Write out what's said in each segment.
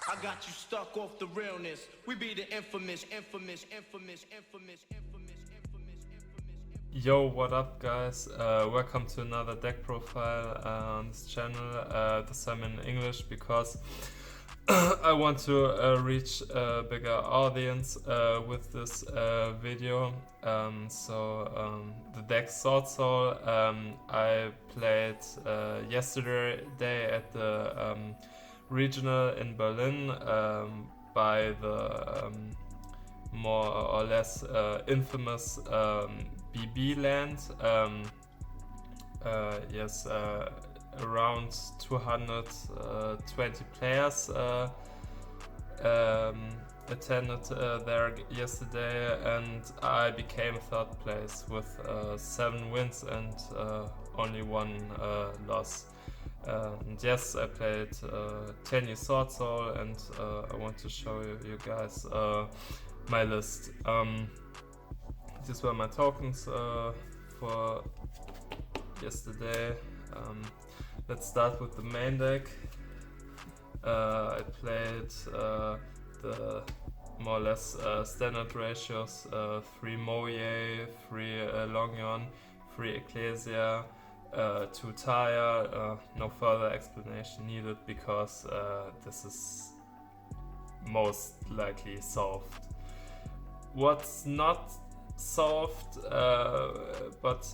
I got you stuck off the realness. We be the infamous, infamous, infamous, infamous, infamous, infamous, infamous. Yo, what up, guys? Welcome to another deck profile on this channel. This time in English because I want to reach a bigger audience with this video. The deck Swordsoul I played yesterday at the regional in Berlin by the more or less infamous BB land. Around 220 players attended there yesterday, and I became third place with 7 wins and only 1 loss. And yes, I played 10 years Swordsoul, and I want to show you guys my list. These were my tokens for yesterday. Let's start with the main deck. I played the more or less standard ratios: 3 Moye, 3 Longyon, 3 Ecclesia, 2 Taya. No further explanation needed because this is most likely solved. What's not solved, but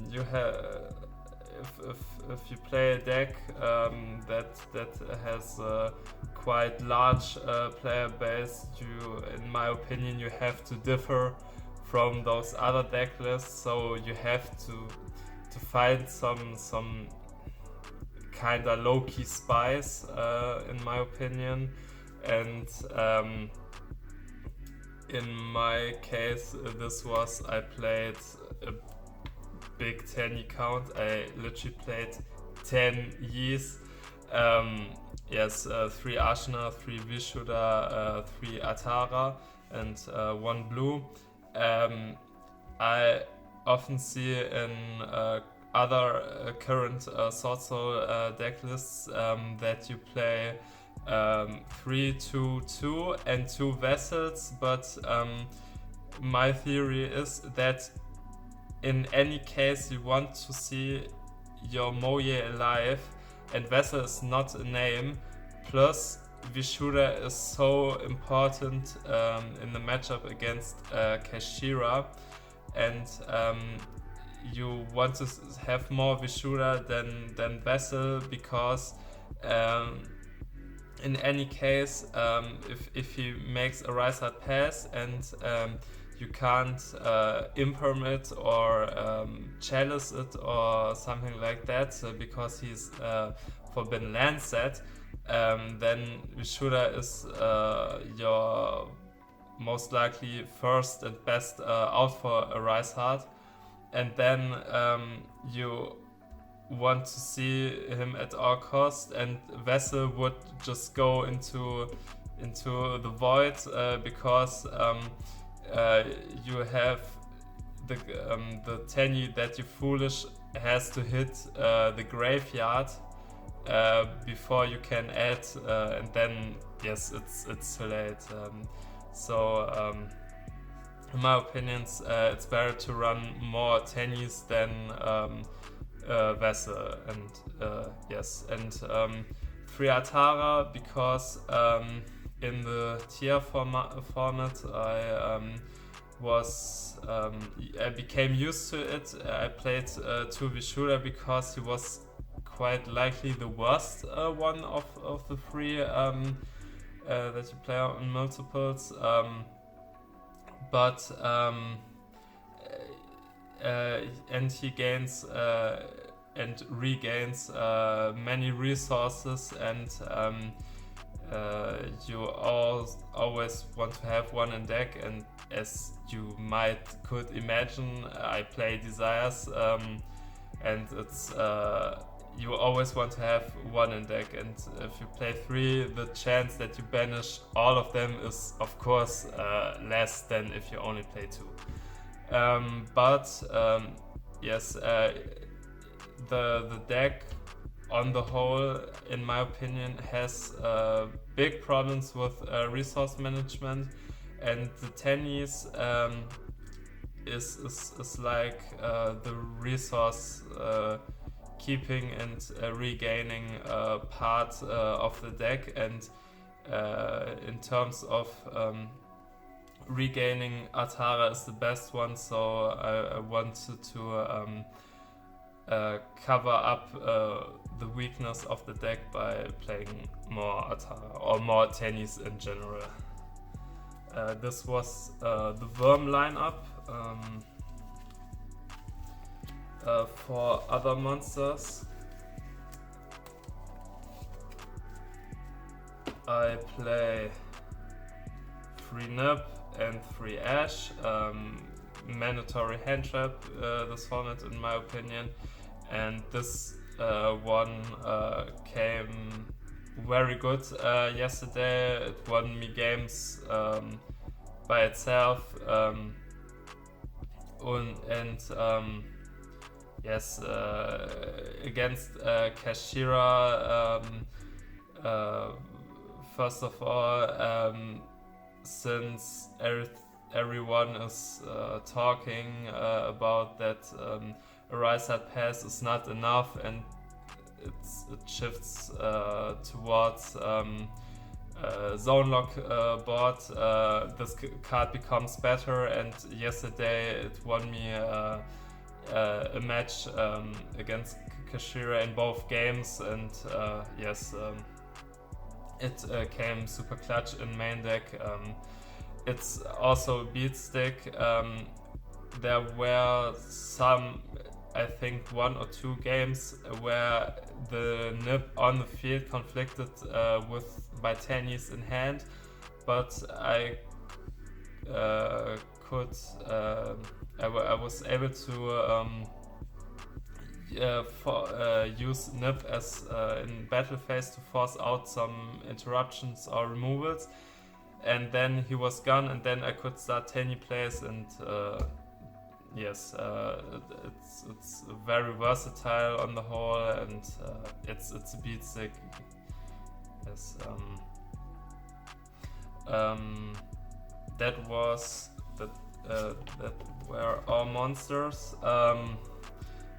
you have, if you play a deck that has a quite large player base, in my opinion, you have to differ from those other deck lists. So you have to find some kinda low-key spice, in my opinion, and in my case, I played a big 10 count. I literally played 10 Ys. 3 Ashna, 3 Vishuddha, 3 Atara, and 1 blue. I often see in other current Swordsoul deck lists that you play 3, 2, 2 and 2 vessels, but my theory is that in any case you want to see your Moye alive, and vessel is not a name, plus Vishuddha is so important in the matchup against Kashira, and you want to have more Vishuddha than vessel, because in any case, if he makes a rise hard pass and you can't imperm it or chalice it or something like that, because he's forbidden land set, then Vishuddha is your most likely first and best out for a rise hard, and then you want to see him at all cost, and vessel would just go into the void, because you have the Tenyi that you foolish has to hit the graveyard before you can add, and then yes, it's too late. In my opinion, it's better to run more Tenyis than vessel, and 3 Atara, because in the tier format I became used to it. I played 2 Vishuddha because he was quite likely the worst one of the 3 that you play on multiples, and he gains and regains many resources, and you always want to have one in deck, and as you could imagine, I play Desires, and it's you always want to have one in deck, and if you play 3, the chance that you banish all of them is of course less than if you only play 2. The deck on the whole, in my opinion, has big problems with resource management, and the tennis is like the resource keeping and regaining part of the deck, and in terms of regaining, Atara is the best one, so I wanted to cover up the weakness of the deck by playing more Atara or more tennis in general. This was the Worm lineup. For other monsters, I play 3 Nip and 3 Ash. Mandatory hand trap this format in my opinion, and this one came very good yesterday. It won me games by itself, yes, against Kashira. First of all, since everyone is talking about that a Rise Hard Pass is not enough, and it shifts towards Zone Lock board, this card becomes better, and yesterday it won me a match against Kashira in both games, and yes, it came super clutch in main deck. It's also a beat stick. There were some, I think 1 or 2 games where the Nip on the field conflicted with my tennis in hand, but I was able to use Nip as in battle phase to force out some interruptions or removals, and then he was gone, and then I could start Tenny plays, and yes, it's very versatile on the whole, and it's a beat stick. Yes, that were all monsters.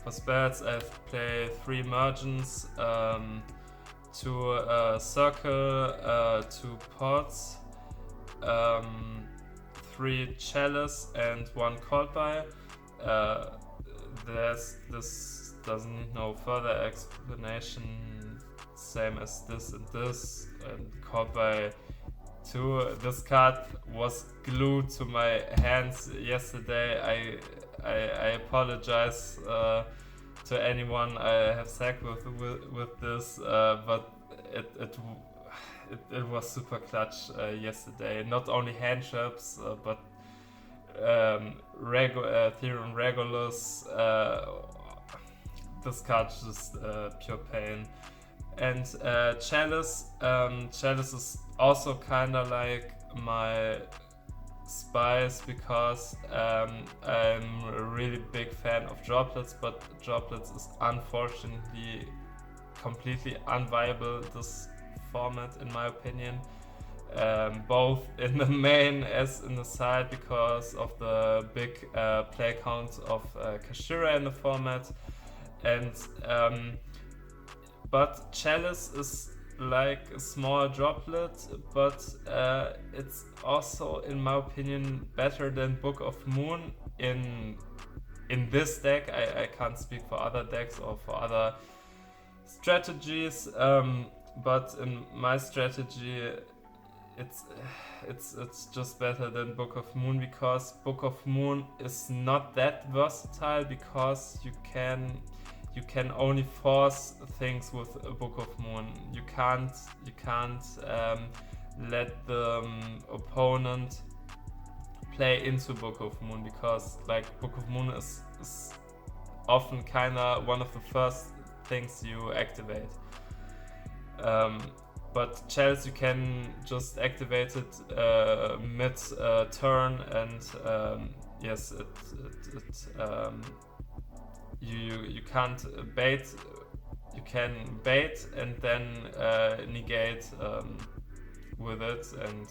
For spells, I've played 3 Mergents, 2 Circle, 2 Pots, 3 Chalice, and 1 Cold Buy. This doesn't need no further explanation, same as this and this, and Cold Buy 2. This card was glued to my hands yesterday. I apologize to anyone I have sacked with this, but it was super clutch yesterday. Not only hand traps, but Ethereum Regulus. This card just pure pain. And Chalice. Chalice is also kinda like my Spice, because I'm a really big fan of Droplets, but Droplets is unfortunately completely unviable this format in my opinion, both in the main as in the side, because of the big play count of Kashira in the format, and but Chalice is like a small droplet, but it's also, in my opinion, better than Book of Moon in this deck. I can't speak for other decks or for other strategies, but in my strategy, it's just better than Book of Moon, because Book of Moon is not that versatile, because you can only force things with a Book of Moon. You can't let the opponent play into Book of Moon, because like Book of Moon is often kinda one of the first things you activate. But Chalice, you can just activate it mid turn, and yes, you can't bait you can bait and then negate with it, and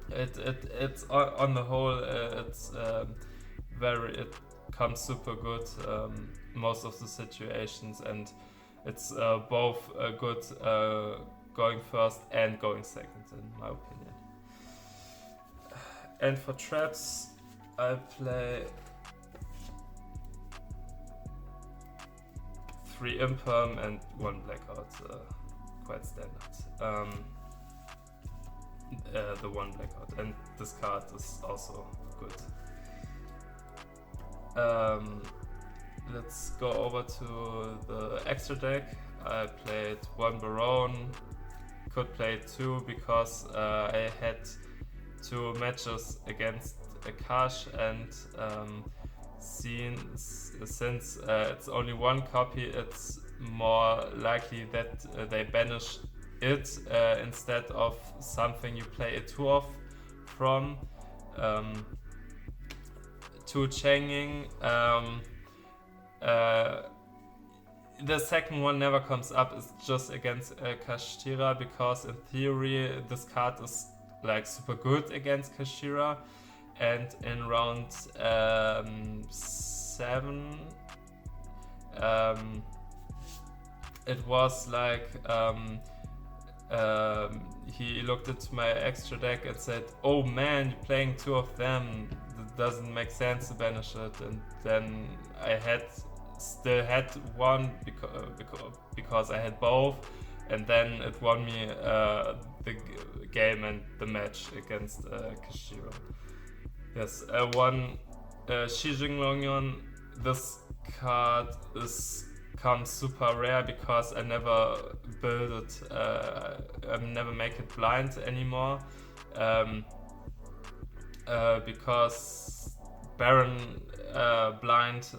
it's on the whole it's it comes super good most of the situations, and it's both good going first and going second in my opinion. And for traps I play 3 imperm and 1 blackout, quite standard. The 1 blackout, and this card is also good. Let's go over to the extra deck. I played 1 Baron, could play 2 because I had 2 matches against Akash, and since it's only 1 copy, it's more likely that they banish it instead of something you play a 2 of from. 2 Changing. The second one never comes up. It's just against Kashtira, because in theory this card is like super good against Kashtira, and in round 7 it was like he looked at my extra deck and said, "Oh man, you're playing 2 of them. It doesn't make sense to banish it." And then I still had 1 because I had both, and then it won me the game and the match against Kashtira. Yes, 1 Shijing Longyon. This card comes super rare because I never build it, I never make it blind anymore, because Baron blind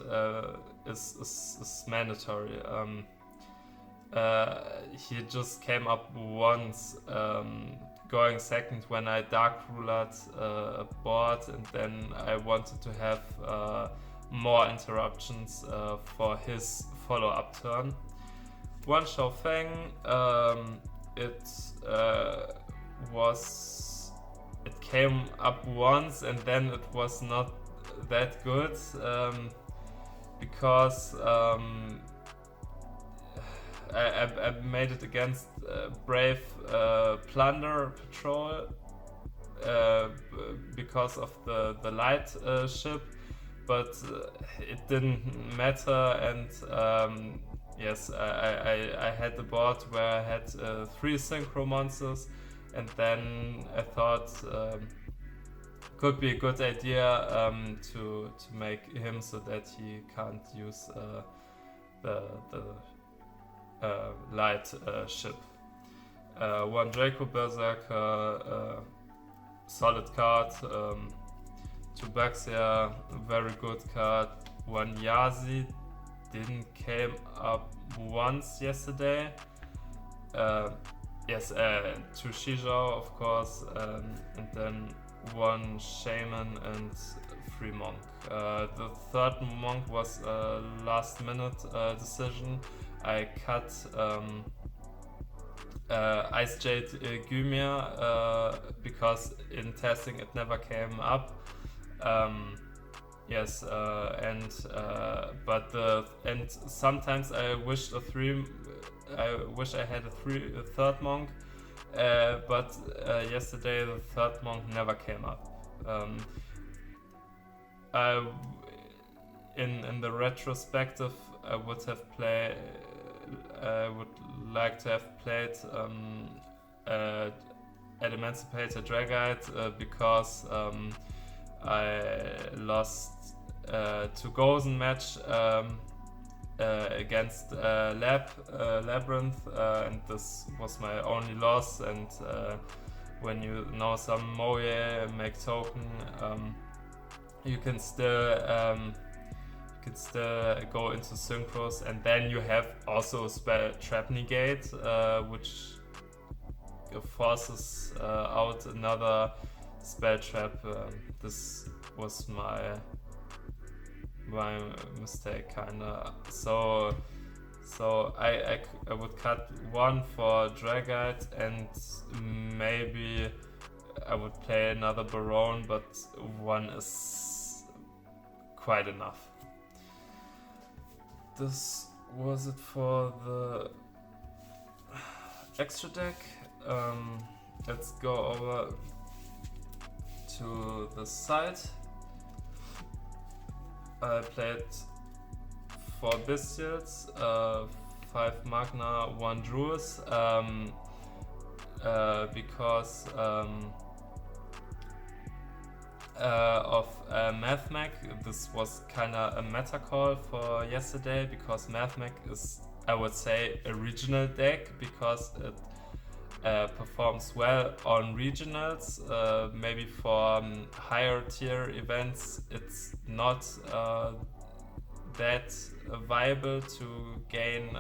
is mandatory. He just came up once going second when I dark ruled a board, and then I wanted to have more interruptions for his follow-up turn. 1 Shao Feng, it came up once, and then it was not that good, because I made it against Brave Plunder Patrol because of the light ship, but it didn't matter, and yes, I had the board where I had 3 synchro monsters, and then I thought could be a good idea to make him so that he can't use the light ship. 1 Draco Berserker, solid card. 2 Baxia, very good card. 1 Yazi, didn't came up once yesterday. Yes, 2 Shizhou, of course, and then 1 Shaman and 3 Monk. The 3rd Monk was a last minute decision. I cut Ice Jade Gymia because in testing it never came up. Yes, and sometimes I wish I had a 3rd Monk, but yesterday the 3rd Monk never came up. In the retrospective, I would like to have played Emancipator Dragite because I lost to Gozen match against Labyrinth, and this was my only loss. And when you know some Moye make token, you can still go into synchros, and then you have also spell trap negate, which forces out another spell trap. This was my mistake, kinda. So So I would cut one for Dragite and maybe I would play another Baron, but one is quite enough. This was it for the extra deck. Let's go over to the side. I played 4 Bestials, 5 Magna, 1 Druis, because of MathMech. This was kinda a meta call for yesterday, because MathMech is, I would say, a regional deck, because it performs well on regionals. Maybe for higher tier events it's not that viable to gain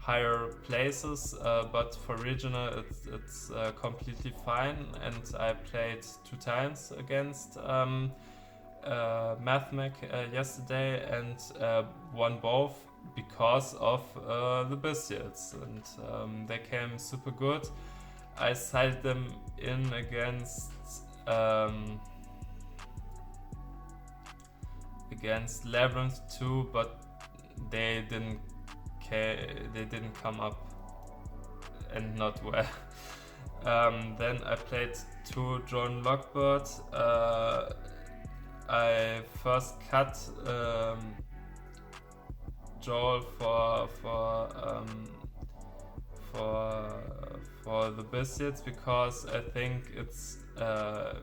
higher places, but for regional it's completely fine, and I played 2 times against MathMech yesterday and won both because of the Bestials, and they came super good. I sided them in against Labyrinth 2, but they didn't come up, and not well. Then I played 2 Drone Lockbird. I first cut Joel for the Bestials, because I think it's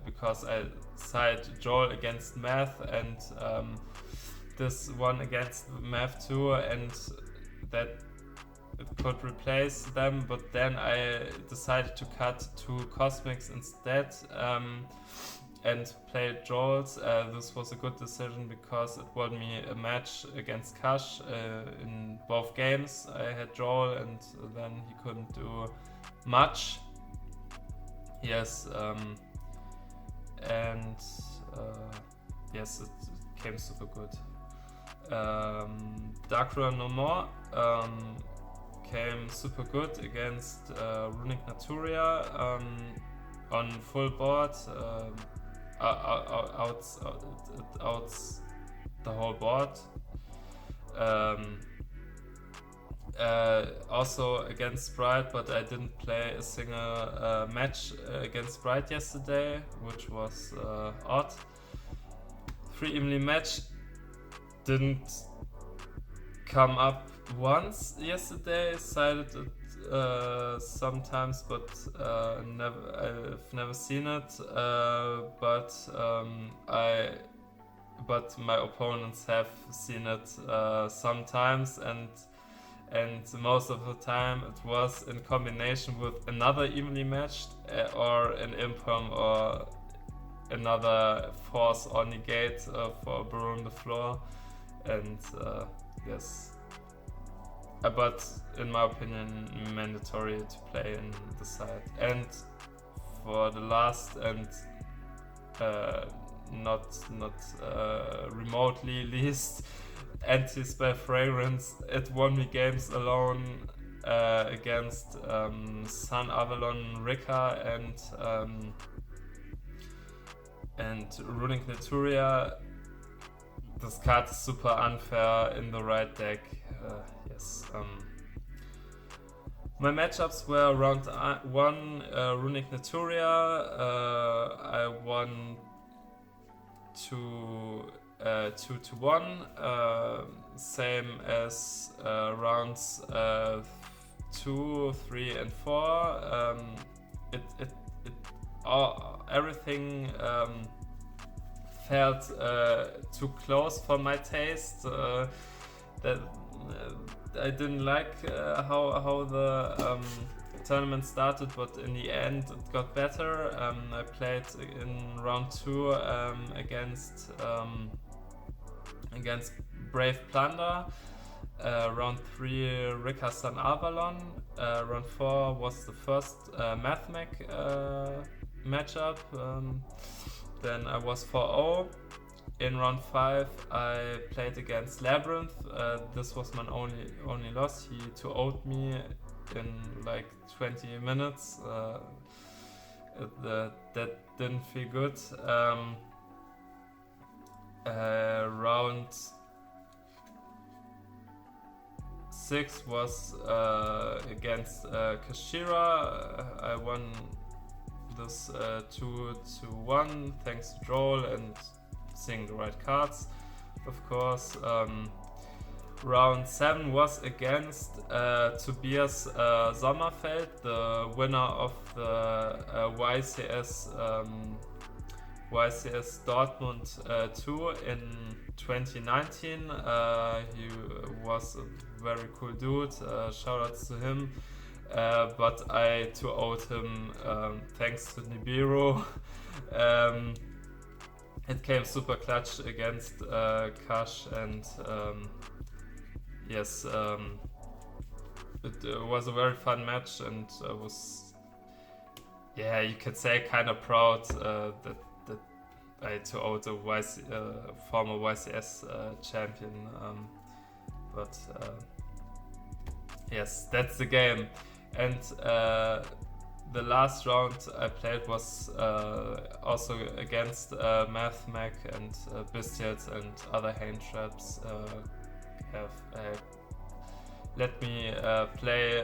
because I side Joel against Math, and this one against Math too, and that it could replace them, but then I decided to cut 2 Cosmics instead, and play Joel's. This was a good decision, because it won me a match against Kash in both games. I had Joel, and then he couldn't do much. Yes, and yes, it came super good. Darkra No More came super good against Runic Naturia on full board. Outs the whole board. Also against Sprite, but I didn't play a single match against Sprite yesterday, which was odd. Free Emily match didn't come up once yesterday. Sided it sometimes, but I've never seen it. But my opponents have seen it sometimes, and most of the time it was in combination with another evenly matched or an imperm or another force or negate for Baron the Floor, and yes. But in my opinion, mandatory to play in the side. And for the last and not remotely least, Anti-Spell Fragrance. It won me games alone against Sun Avalon Rika and Runic Naturia. This card is super unfair in the right deck. Yes. My matchups were round 1 Runic Naturia. I won 2-1, same as rounds 2, 3, and 4. Everything felt too close for my taste. That I didn't like how the tournament started, but in the end it got better. I played in round 2 against Brave Plunder. Round 3 Rika Sun Avalon. Round 4 was the first MathMech matchup. Then I was 4-0 in round 5 I played against Labyrinth. This was my only loss. He 2-0'd me in like 20 minutes. That didn't feel good. Round 6 was against Kashira. I won this 2-1 thanks to Droll and seeing the right cards, of course. Round 7 was against Tobias Sommerfeld, the winner of the YCS Dortmund 2 in 2019. He was a very cool dude, shoutouts to him. But I 2-0'd him thanks to Nibiru. It came super clutch against Kash, and yes, it was a very fun match, and I was, yeah, you could say kind of proud that I 2-0'd a former YCS champion. But yes, that's the game. And the last round I played was also against Mathmech and Bestials and other hand traps. Have let me play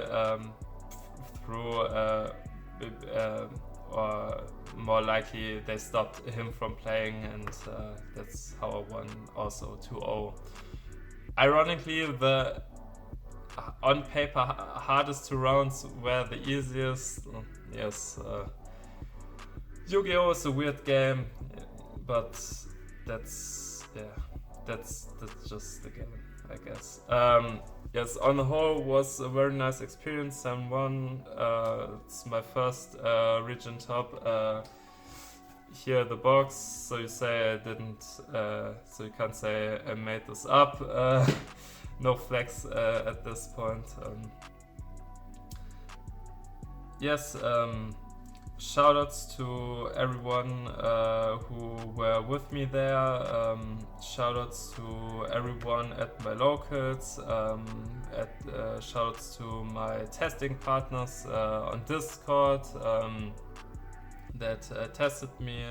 through, or more likely they stopped him from playing, and that's how I won also 2-0. Ironically, the on paper hardest 2 rounds were the easiest. Yes, Yu-Gi-Oh! Is a weird game, but that's just the game, I guess. Yes, on the whole was a very nice experience. 7-1. It's my first region top here at the box. So you say I didn't. So you can't say I made this up. No flex at this point. Yes, shoutouts to everyone who were with me there. Shoutouts to everyone at my locals. Shoutouts to my testing partners on Discord that tested me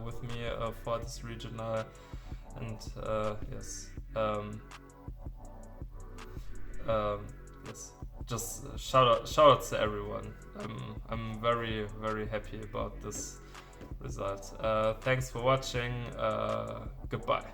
with me for this regional. And yes. Yes, just shoutouts to everyone. I'm very, very happy about this result. Thanks for watching. Goodbye.